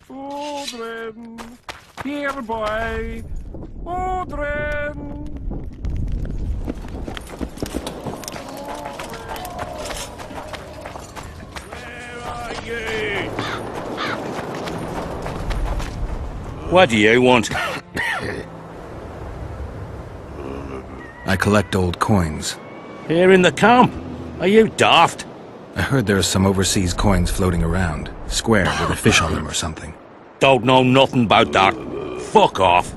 Children, here boy, children. Where are you? What do you want? I collect old coins. Here in the camp? Are you daft? I heard there are some overseas coins floating around, square with a fish on them or something. Don't know nothing about that. Fuck off.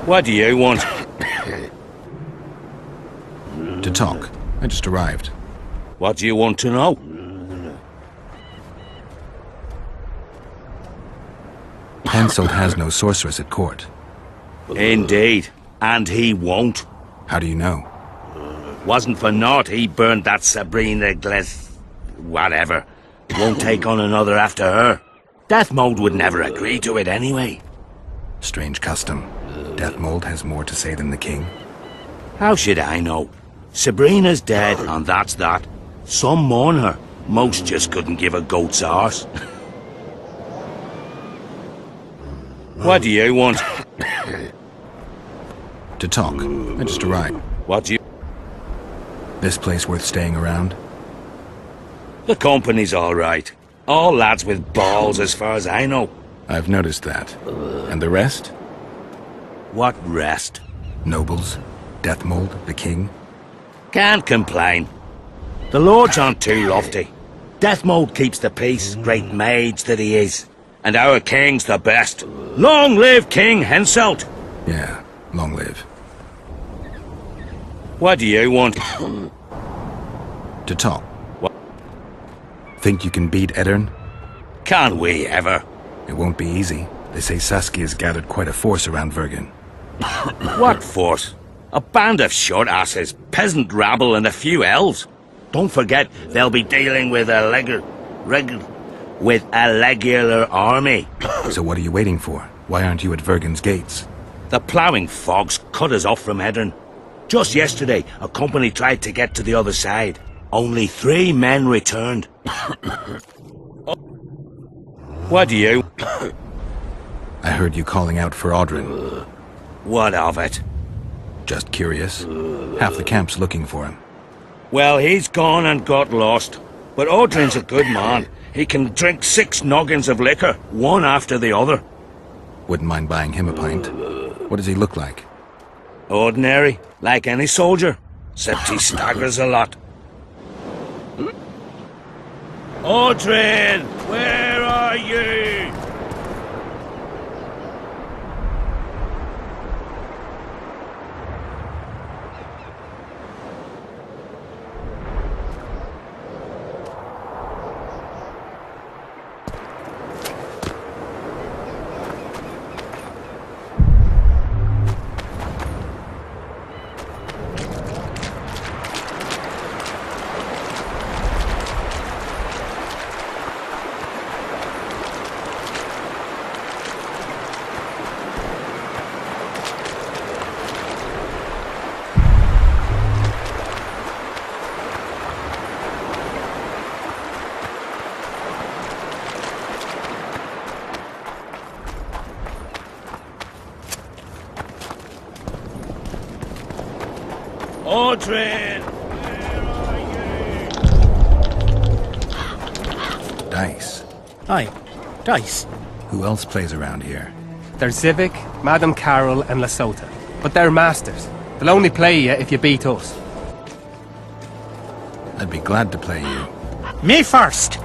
What do you want? To talk. I just arrived. What do you want to know? Henselt has no sorceress at court. Indeed. And he won't. How do you know? Wasn't for naught he burned that Sabrina whatever. Won't take on another after her. Death Mode would never agree to it anyway. Strange custom. Death Mold has more to say than the king. How should I know? Sabrina's dead, and that's that. Some mourn her. Most just couldn't give a goat's arse. What do you want? To talk. I just arrived. What do you... This place worth staying around? The company's all right. All lads with balls as far as I know. I've noticed that. And the rest? What rest? Nobles? Death Mold? The king? Can't complain. The Lord's aren't too lofty. Death Mode keeps the peace, great mage that he is. And our king's the best. Long live King Henselt! Yeah, long live. What do you want? To talk. What? Think you can beat Eddern? Can we ever? It won't be easy. They say Saskia's gathered quite a force around Vergen. What force? A band of short-asses, peasant rabble and a few elves. Don't forget, they'll be dealing with a regular army. So what are you waiting for? Why aren't you at Vergen's gates? The ploughing fogs cut us off from Eddern. Just yesterday, a company tried to get to the other side. Only 3 men returned. What do you... I heard you calling out for Audrin. What of it? Just curious. Half the camp's looking for him. Well, he's gone and got lost. But Audrin's a good man. He can drink 6 noggins of liquor, one after the other. Wouldn't mind buying him a pint. What does he look like? Ordinary, like any soldier, except he staggers a lot. Audrin, where are you? Audrin! Where are you? Dice. Aye, dice. Who else plays around here? There's Zivik, Madame Carol and Lesota. But they're masters. They'll only play you if you beat us. I'd be glad to play you. Me first!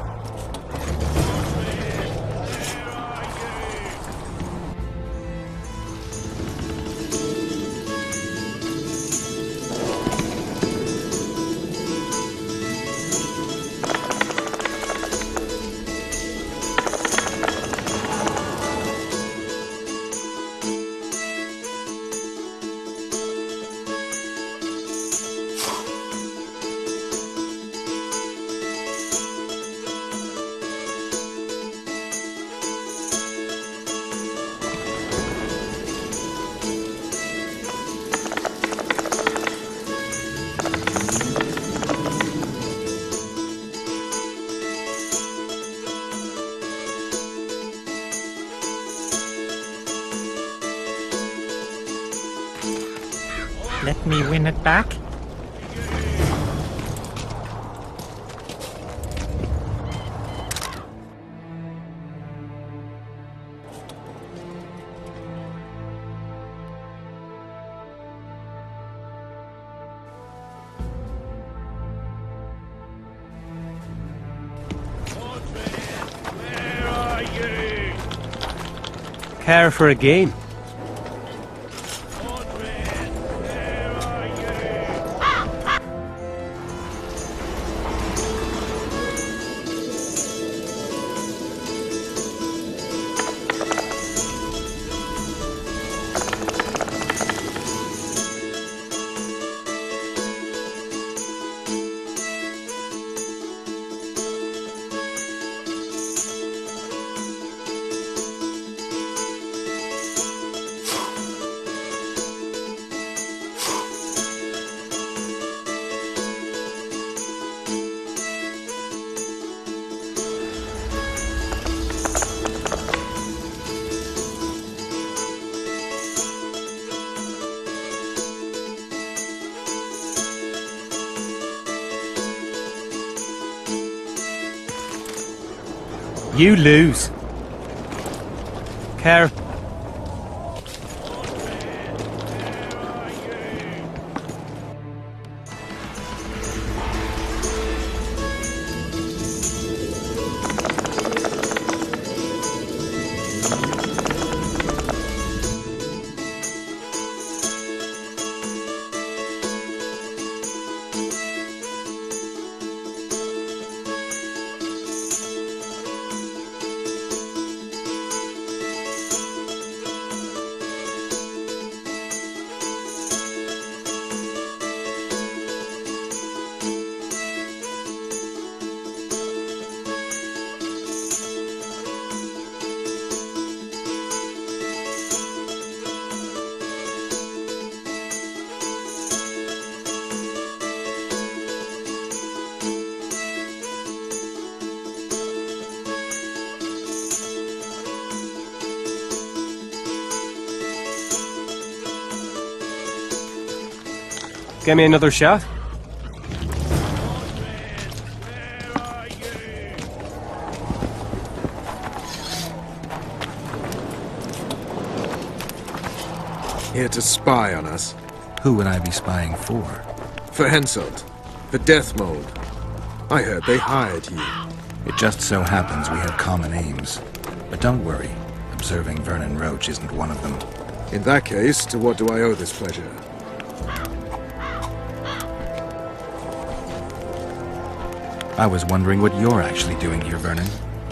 Let me win it back. Where are you? Care for a game? Where are you? You lose. Care. Give me another shot. Where are you? Here to spy on us. Who would I be spying for? For Henselt. For Death Mold. I heard they hired you. It just so happens we have common aims. But don't worry, observing Vernon Roach isn't one of them. In that case, to what do I owe this pleasure? I was wondering what you're actually doing here, Vernon.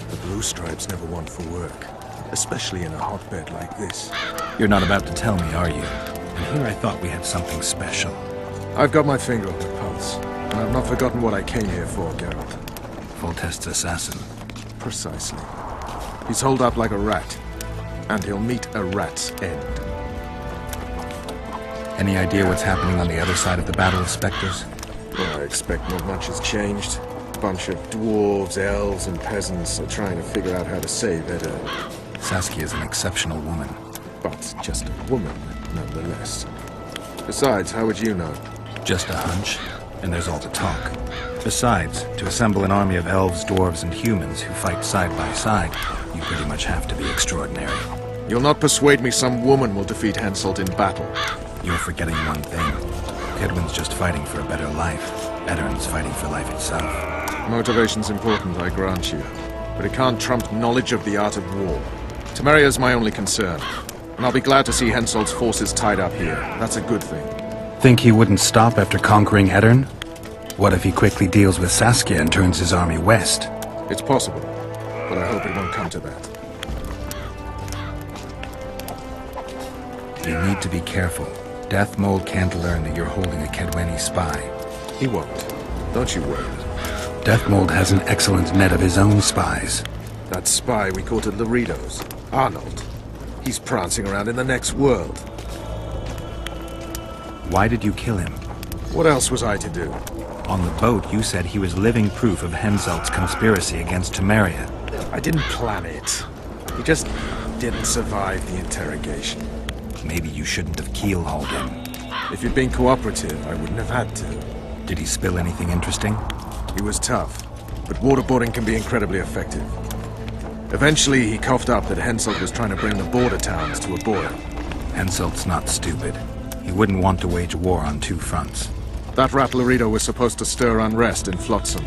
The Blue Stripes never want for work. Especially in a hotbed like this. You're not about to tell me, are you? And here I thought we had something special. I've got my finger on the pulse. And I've not forgotten what I came here for, Geralt. Voltest's assassin. Precisely. He's holed up like a rat. And he'll meet a rat's end. Any idea what's happening on the other side of the Battle of Spectres? Well, I expect not much has changed. A bunch of dwarves, elves, and peasants are trying to figure out how to save Edda. Saskia's an exceptional woman. But just a woman, nonetheless. Besides, how would you know? Just a hunch, and there's all the talk. Besides, to assemble an army of elves, dwarves, and humans who fight side by side, you pretty much have to be extraordinary. You'll not persuade me some woman will defeat Henselt in battle. You're forgetting one thing. Kedwin's just fighting for a better life. Eddern's fighting for life itself. Motivation's important, I grant you. But it can't trump knowledge of the art of war. Temeria's my only concern. And I'll be glad to see Henselt's forces tied up here. That's a good thing. Think he wouldn't stop after conquering Eddern? What if he quickly deals with Saskia and turns his army west? It's possible. But I hope it won't come to that. You need to be careful. Death Mold can't learn that you're holding a Kedweni spy. He won't. Don't you worry. Death Mold has an excellent net of his own spies. That spy we caught at Laredo's, Arnold. He's prancing around in the next world. Why did you kill him? What else was I to do? On the boat, you said he was living proof of Henselt's conspiracy against Temeria. I didn't plan it. He just didn't survive the interrogation. Maybe you shouldn't have keel-hauled him. If he'd been cooperative, I wouldn't have had to. Did he spill anything interesting? He was tough, but waterboarding can be incredibly effective. Eventually, he coughed up that Henselt was trying to bring the border towns to a boil. Henselt's not stupid. He wouldn't want to wage war on two fronts. That rat Laredo was supposed to stir unrest in Flotsam.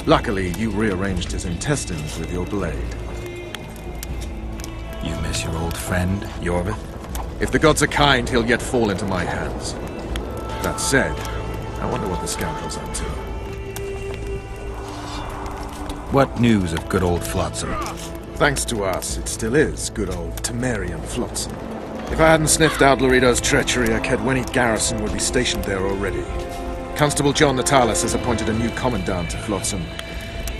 Luckily, you rearranged his intestines with your blade. You miss your old friend, Yorvith? If the gods are kind, he'll yet fall into my hands. That said, I wonder what the scoundrel's up to. What news of good old Flotsam? Thanks to us, it still is good old Temerian Flotsam. If I hadn't sniffed out Laredo's treachery, a Kedweni garrison would be stationed there already. Constable John Natalis has appointed a new commandant to Flotsam.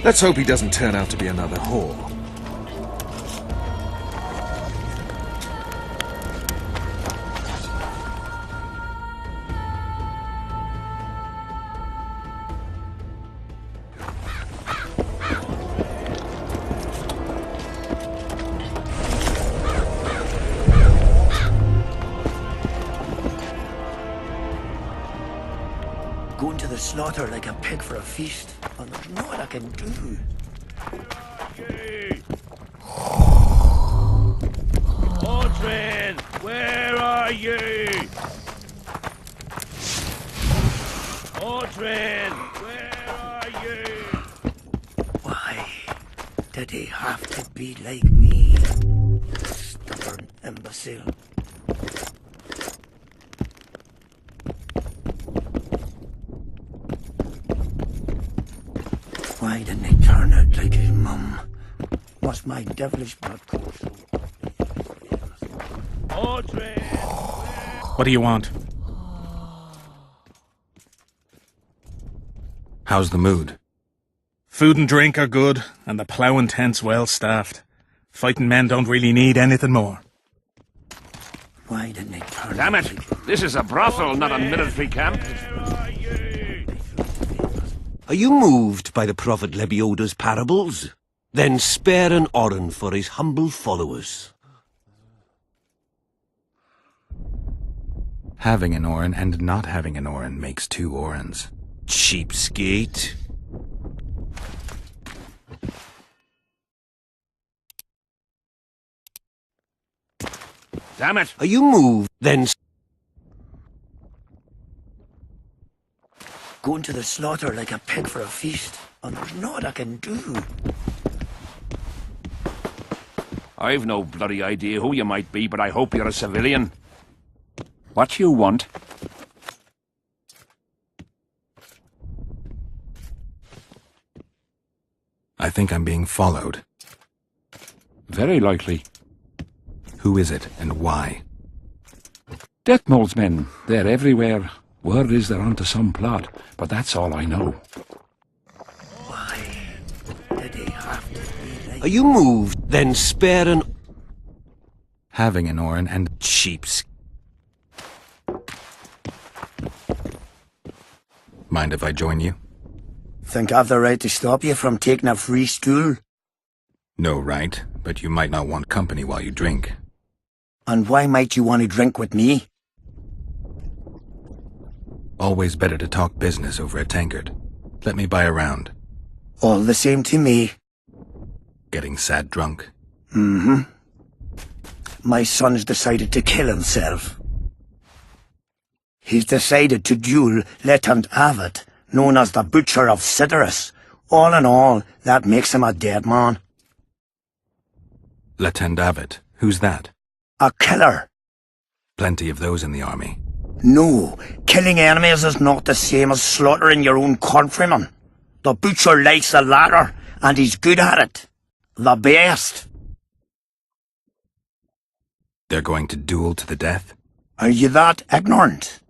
Let's hope he doesn't turn out to be another whore. Going to the slaughter like a pig for a feast, and there's naught I can do. Audrin, where are you? Audrin, where are you? Why did he have to be like me? Stubborn imbecile. Why didn't he turn out like his mum? Must my devilish blood course? Audrin! What do you want? How's the mood? Food and drink are good, and the plough and tent's well staffed. Fighting men don't really need anything more. Why didn't he turn Damn out it! like This is a brothel, not a military camp. Are you moved by the Prophet Lebioda's parables? Then spare an Oren for his humble followers. Having an Oren and not having an Oren makes two Orens. Cheapskate. Damn it! Are you moved? Then going to the slaughter like a pig for a feast, and there's naught I can do. I've no bloody idea who you might be, but I hope you're a civilian. What you want? I think I'm being followed. Very likely. Who is it, and why? Deathmold's men. They're everywhere. Word is they're onto some plot, but that's all I know. Why did he have to be like... are you moved? Then spare an... Having an Oren and... cheaps. Mind if I join you? Think I've the right to stop you from taking a free stool? No right, but you might not want company while you drink. And why might you want to drink with me? Always better to talk business over a tankard. Let me buy a round. All the same to me. Getting sad drunk? Mm-hmm. My son's decided to kill himself. He's decided to duel Lieutenant Avid, known as the Butcher of Sidorus. All in all, that makes him a dead man. Lieutenant Avid. Who's that? A killer. Plenty of those in the army. No, killing enemies is not the same as slaughtering your own countrymen. The Butcher likes the latter, and he's good at it. The best. They're going to duel to the death? Are you that ignorant?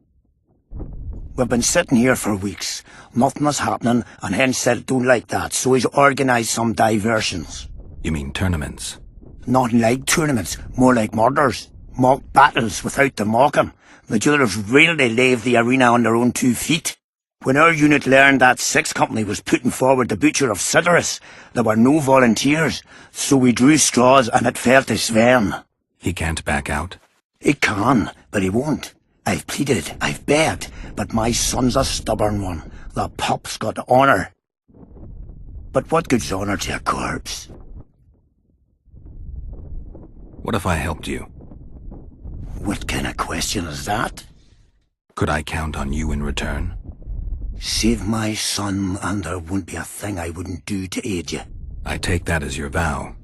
We've been sitting here for weeks. Nothing is happening, and Henselt don't like that, so he's organised some diversions. You mean tournaments? Not like tournaments, more like murders. Mock battles without the mocking. The duellers really leave the arena on their own 2 feet. When our unit learned that 6th Company was putting forward the Butcher of Sidorus, there were no volunteers, so we drew straws and it fell to Sven. He can't back out? He can, but he won't. I've pleaded, I've begged, but my son's a stubborn one. The pup's got honour. But what good's honour to a corpse? What if I helped you? What kind of question is that? Could I count on you in return? Save my son, and there wouldn't be a thing I wouldn't do to aid you. I take that as your vow.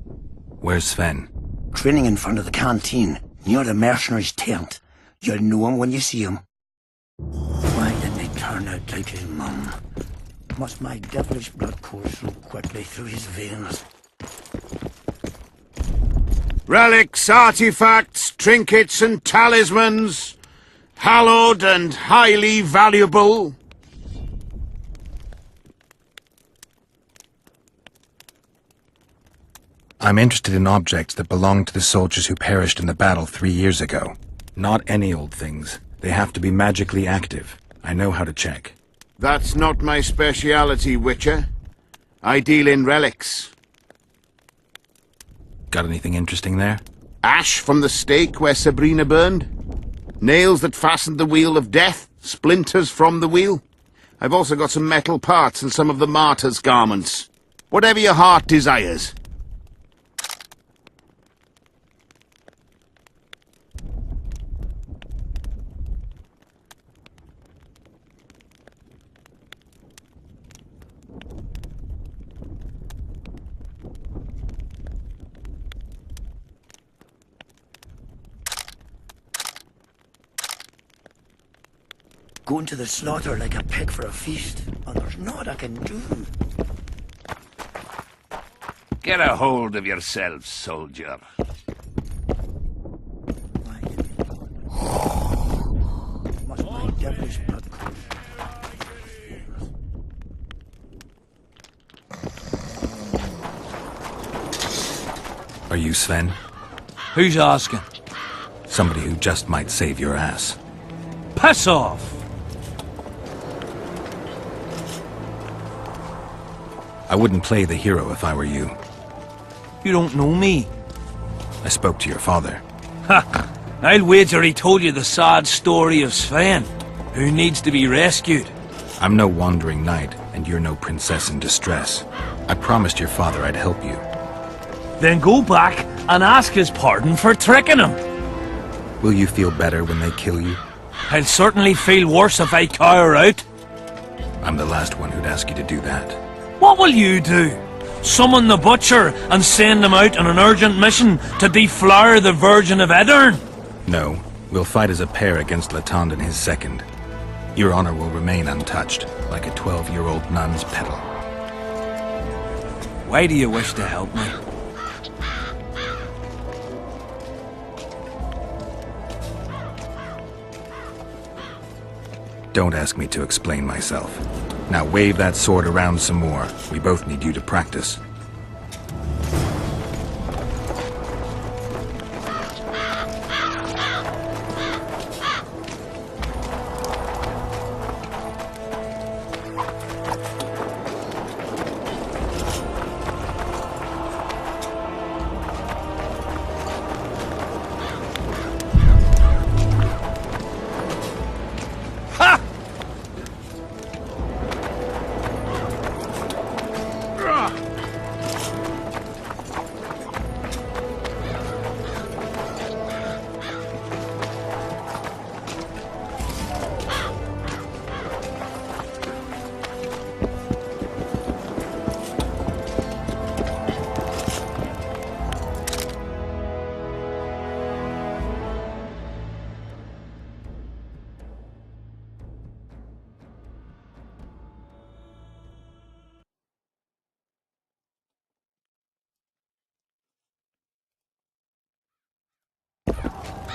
Where's Sven? Training in front of the canteen, near the mercenaries' tent. You'll know him when you see him. Why didn't he turn out like his mum? Must my devilish blood course so quickly through his veins? Relics, artifacts, trinkets and talismans, hallowed and highly valuable. I'm interested in objects that belong to the soldiers who perished in the battle 3 years ago. Not any old things. They have to be magically active. I know how to check. That's not my speciality, Witcher. I deal in relics. Got anything interesting there? Ash from the stake where Sabrina burned. Nails that fastened the wheel of death. Splinters from the wheel. I've also got some metal parts and some of the martyr's garments. Whatever your heart desires. Going to the slaughter like a pig for a feast, and there's naught I can do. Get a hold of yourself, soldier. Must my devilish blood course. Are you Sven? Who's asking? Somebody who just might save your ass. Piss off! I wouldn't play the hero if I were you. You don't know me. I spoke to your father. Ha! I'll wager he told you the sad story of Sven, who needs to be rescued. I'm no wandering knight, and you're no princess in distress. I promised your father I'd help you. Then go back and ask his pardon for tricking him. Will you feel better when they kill you? I'll certainly feel worse if I cower out. I'm the last one who'd ask you to do that. What will you do? Summon the butcher and send him out on an urgent mission to deflower the Virgin of Edern? No, we'll fight as a pair against Latond and his second. Your honor will remain untouched, like a 12-year-old nun's petal. Why do you wish to help me? Don't ask me to explain myself. Now wave that sword around some more. We both need you to practice.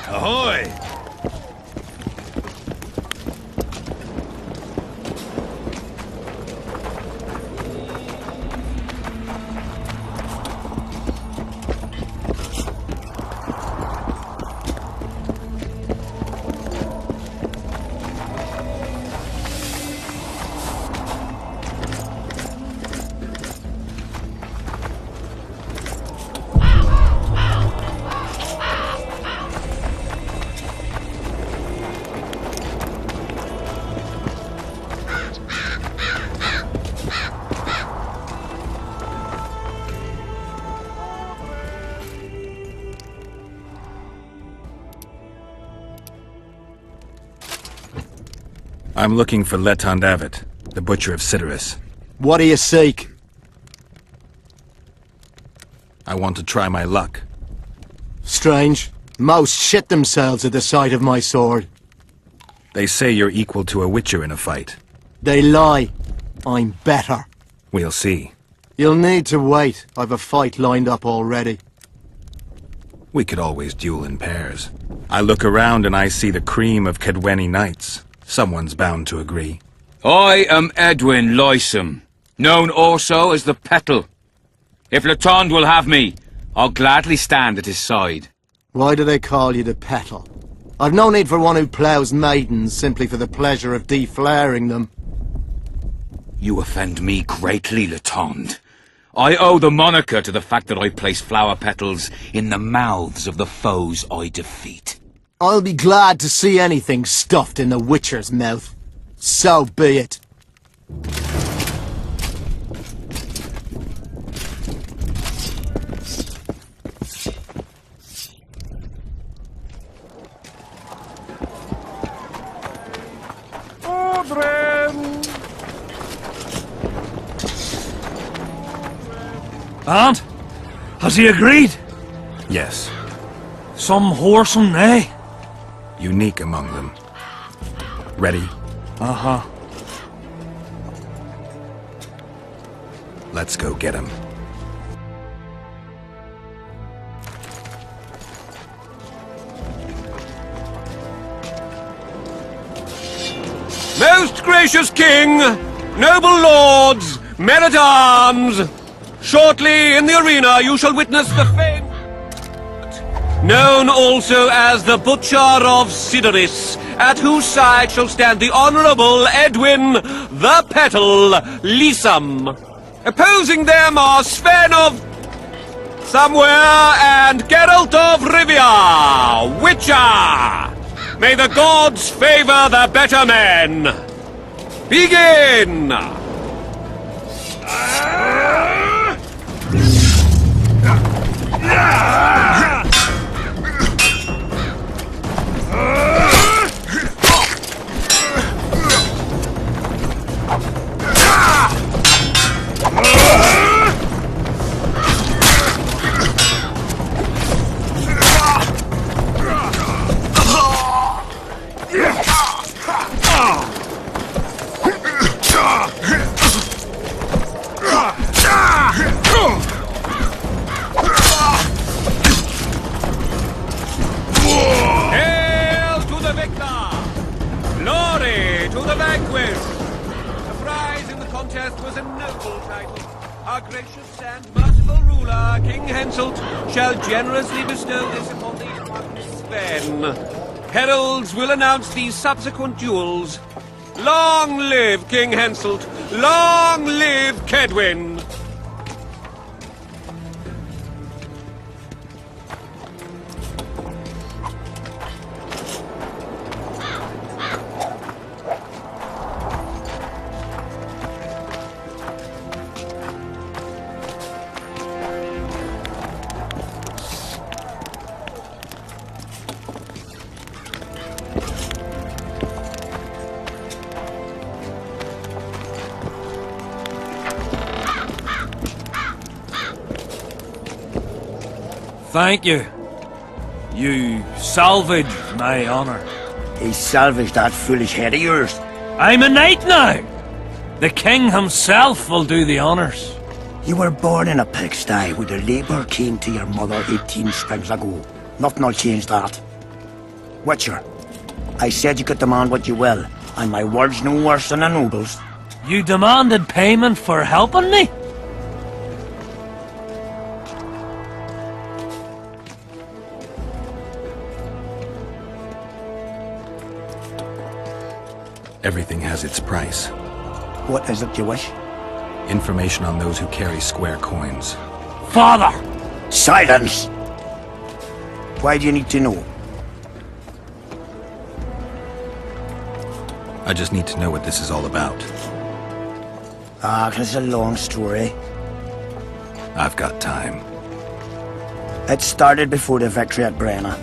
Ahoy! I'm looking for Letond Avet, the Butcher of Cidaris. What do you seek? I want to try my luck. Strange. Most shit themselves at the sight of my sword. They say you're equal to a Witcher in a fight. They lie. I'm better. We'll see. You'll need to wait. I've a fight lined up already. We could always duel in pairs. I look around and I see the cream of Cadweni knights. Someone's bound to agree. I am Edwin Loysome, known also as the Petal. If Letond will have me, I'll gladly stand at his side. Why do they call you the Petal? I've no need for one who ploughs maidens simply for the pleasure of deflaring them. You offend me greatly, Letond. I owe the moniker to the fact that I place flower petals in the mouths of the foes I defeat. I'll be glad to see anything stuffed in the Witcher's mouth. So be it. And? Has he agreed? Yes. Some whoresome, eh? Unique among them. Ready? Uh-huh. Let's go get him. Most gracious king, noble lords, men-at-arms, shortly in the arena you shall witness the famed, known also as the Butcher of Cidaris, at whose side shall stand the Honourable Edwin the Petal Loysome. Opposing them are Sven of Somewhere and Geralt of Rivia, Witcher. May the gods favour the better men. Begin! Generously bestow this upon the young Sven. Heralds will announce these subsequent duels. Long live King Henselt! Long live Kedwin! Thank you. You salvaged my honor. He salvaged that foolish head of yours. I'm a knight now. The king himself will do the honors. You were born in a pigsty where the labour came to your mother 18 springs ago. Nothing will change that. Witcher, I said you could demand what you will, and my word's no worse than a noble's. You demanded payment for helping me? Everything has its price. What is it you wish? Information on those who carry square coins. Father! Silence! Why do you need to know? I just need to know what this is all about. It's a long story. I've got time. It started before the victory at Brenna,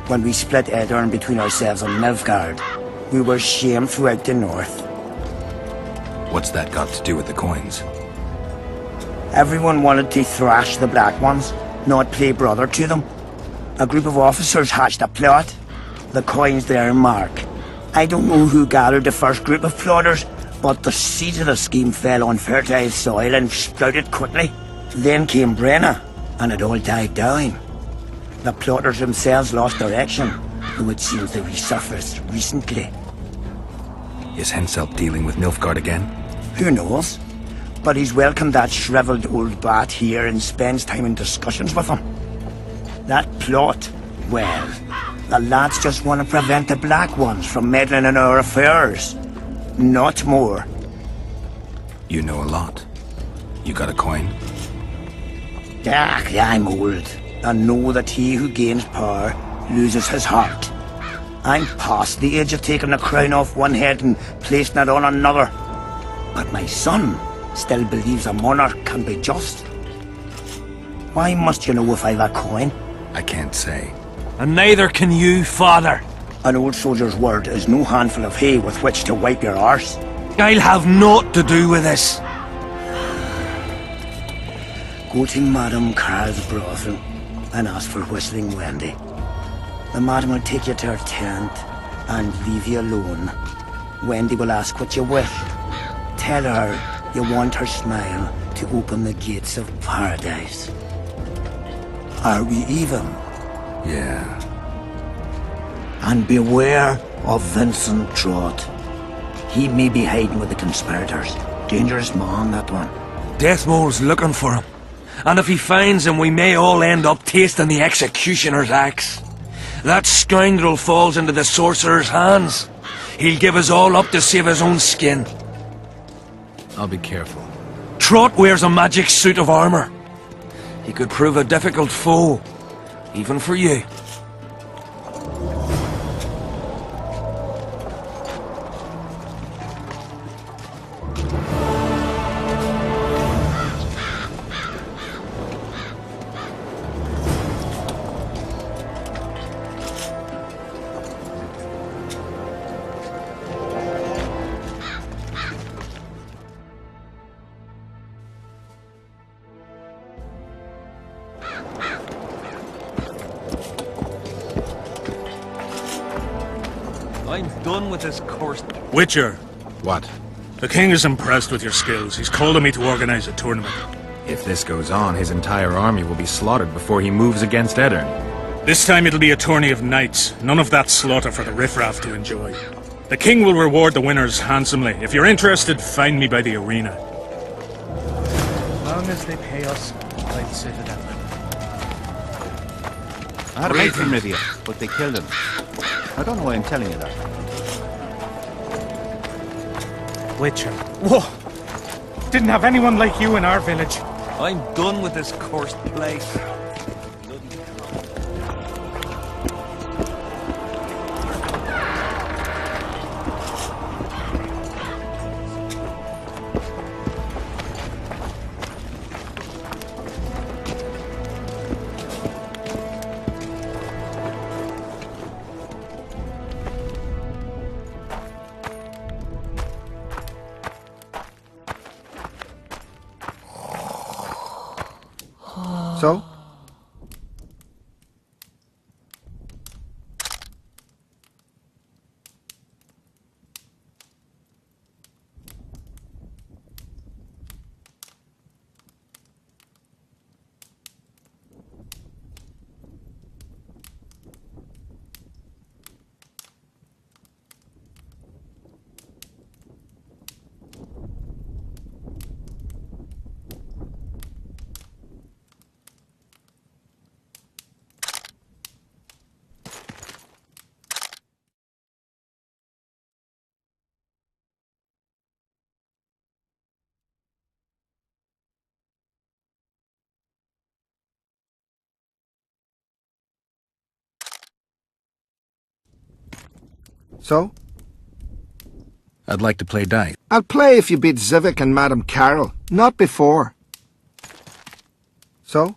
when we split Aedirn between ourselves and Nilfgaard. We were shamed throughout the north. What's that got to do with the coins? Everyone wanted to thrash the black ones, not play brother to them. A group of officers hatched a plot. The coins there mark. I don't know who gathered the first group of plotters, but the seeds of the scheme fell on fertile soil and sprouted quickly. Then came Brenna, and it all died down. The plotters themselves lost direction, though it seems they resurfaced recently. Is Henselt dealing with Nilfgaard again? Who knows? But he's welcomed that shriveled old bat here and spends time in discussions with him. That plot, well, the lads just want to prevent the Black Ones from meddling in our affairs. Not more. You know a lot. You got a coin? Yeah, I'm old, and know that he who gains power loses his heart. I'm past the age of taking the crown off one head and placing it on another. But my son still believes a monarch can be just. Why must you know if I've a coin? I can't say. And neither can you, father. An old soldier's word is no handful of hay with which to wipe your arse. I'll have naught to do with this. Go to Madame Carl's brothel and ask for Whistling Wendy. The madam will take you to her tent and leave you alone. Wendy will ask what you wish. Tell her you want her smile to open the gates of paradise. Are we even? Yeah. And beware of Vincent Trott. He may be hiding with the conspirators. Dangerous man, that one. Deathmole's looking for him. And if he finds him, we may all end up tasting the executioner's axe. That scoundrel falls into the sorcerer's hands. He'll give us all up to save his own skin. I'll be careful. Trott wears a magic suit of armor. He could prove a difficult foe, even for you. I'm done with this cursed... Witcher. What? The king is impressed with your skills. He's called on me to organize a tournament. If this goes on, his entire army will be slaughtered before he moves against Edirn. This time it'll be a tourney of knights. None of that slaughter for the riffraff to enjoy. The king will reward the winners handsomely. If you're interested, find me by the arena. As long as they pay us, I'd sit it out. I had a mate from Rivia, but they killed him. I don't know why I'm telling you that. Witcher. Whoa! Didn't have anyone like you in our village. I'm done with this cursed place. So? So? I'd like to play dice. I'll play if you beat Zivik and Madame Carol, not before. So?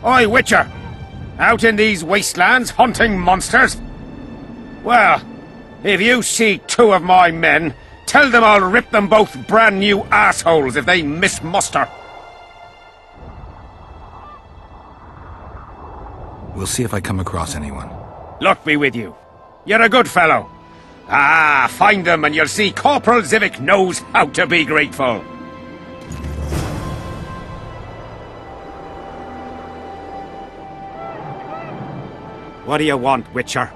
Oi, Witcher! Out in these wastelands hunting monsters? Well, if you see two of my men, tell them I'll rip them both brand new assholes if they miss muster. We'll see if I come across anyone. Luck be with you. You're a good fellow. Ah, find them and you'll see Corporal Zivik knows how to be grateful. What do you want, Witcher?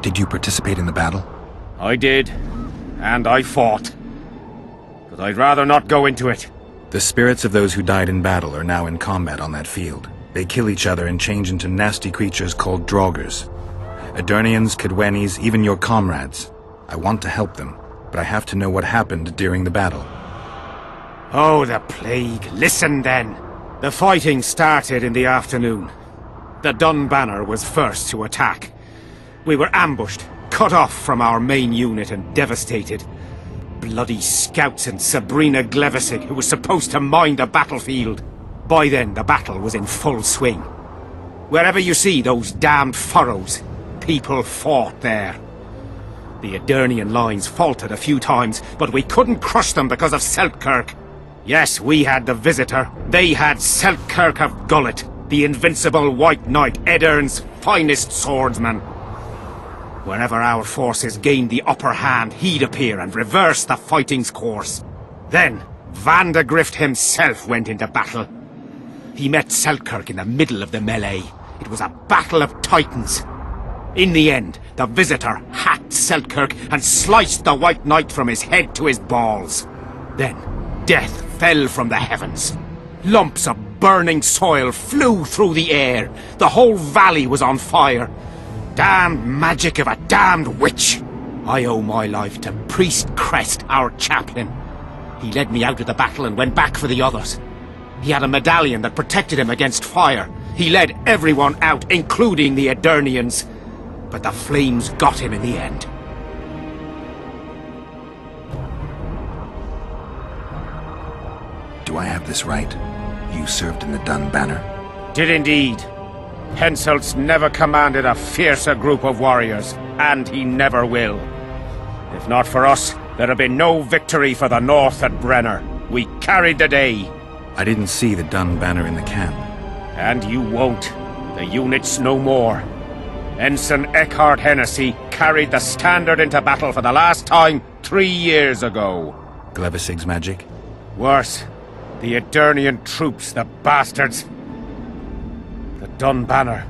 Did you participate in the battle? I did, and I fought. But I'd rather not go into it. The spirits of those who died in battle are now in combat on that field. They kill each other and change into nasty creatures called Draugrs. Edirnians, Cadwenis, even your comrades. I want to help them, but I have to know what happened during the battle. Oh, the plague. Listen, then. The fighting started in the afternoon. The Dun Banner was first to attack. We were ambushed, cut off from our main unit and devastated. Bloody scouts and Sabrina Glevissig, who was supposed to mind the battlefield. By then, the battle was in full swing. Wherever you see those damned furrows, people fought there. The Edirnian lines faltered a few times, but we couldn't crush them because of Selkirk. Yes, we had the Visitor. They had Selkirk of Gullet, the invincible White Knight, Edirn's finest swordsman. Wherever our forces gained the upper hand, he'd appear and reverse the fighting's course. Then, Vandegrift himself went into battle. He met Selkirk in the middle of the melee. It was a battle of titans. In the end, the Visitor hacked Selkirk and sliced the White Knight from his head to his balls. Then, death fell from the heavens. Lumps of burning soil flew through the air. The whole valley was on fire. Damned magic of a damned witch! I owe my life to Priest Crest, our chaplain. He led me out of the battle and went back for the others. He had a medallion that protected him against fire. He led everyone out, including the Edirnians. But the flames got him in the end. Do I have this right? You served in the Dun Banner? Did indeed. Henselt's never commanded a fiercer group of warriors, and he never will. If not for us, there'd have been no victory for the North at Brenner. We carried the day. I didn't see the Dun Banner in the camp. And you won't. The unit's no more. Ensign Eckhart Hennessy carried the standard into battle for the last time 3 years ago. Glevissig's magic? Worse. The Edirnian troops, the bastards. The Dun Banner,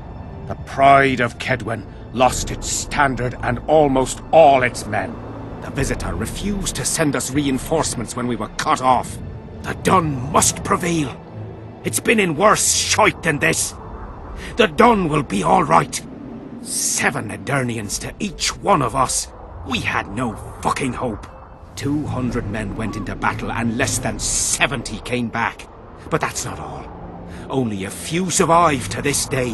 the pride of Kedwen, lost its standard and almost all its men. The Visitor refused to send us reinforcements when we were cut off. The Dun must prevail. It's been in worse shite than this. The Dun will be all right. 7 Edirnians to each one of us. We had no fucking hope. 200 men went into battle and less than 70 came back. But that's not all. Only a few survived to this day.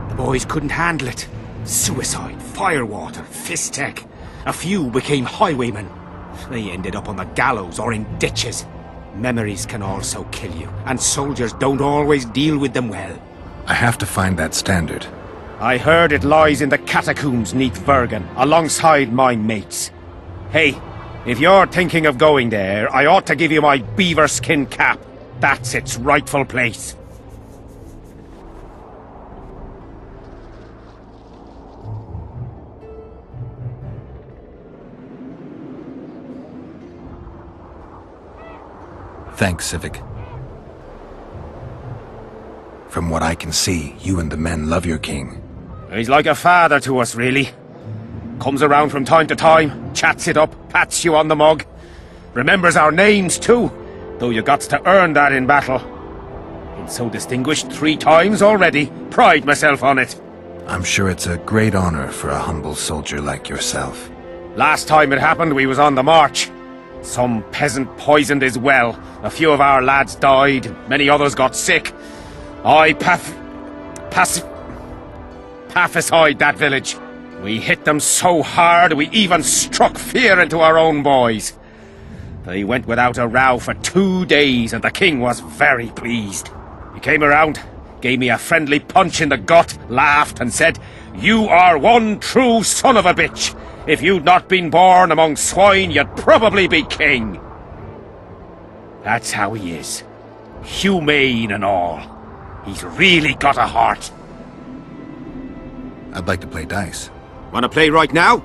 The boys couldn't handle it. Suicide, firewater, fistek. A few became highwaymen. They ended up on the gallows or in ditches. Memories can also kill you, and soldiers don't always deal with them well. I have to find that standard. I heard it lies in the catacombs neath Bergen, alongside my mates. Hey, if you're thinking of going there, I ought to give you my beaver skin cap. That's its rightful place. Thanks, Civic. From what I can see, you and the men love your king. He's like a father to us, really. Comes around from time to time, chats it up, pats you on the mug. Remembers our names, too, though you got to earn that in battle. Been so distinguished 3 times already. Pride myself on it. I'm sure it's a great honor for a humble soldier like yourself. Last time it happened, we was on the march. Some peasant poisoned his well. A few of our lads died, many others got sick. I pacified that village. We hit them so hard, we even struck fear into our own boys. They went without a row for 2 days, and the king was very pleased. He came around, gave me a friendly punch in the gut, laughed, and said, "You are one true son of a bitch. If you'd not been born among swine, you'd probably be king." That's how he is. Humane and all. He's really got a heart. I'd like to play dice. Wanna play right now?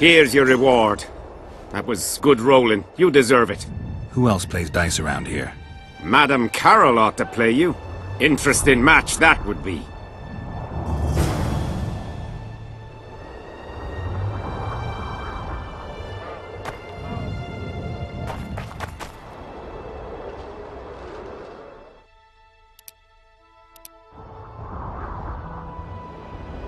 Here's your reward. That was good rolling. You deserve it. Who else plays dice around here? Madam Carroll ought to play you. Interesting match that would be.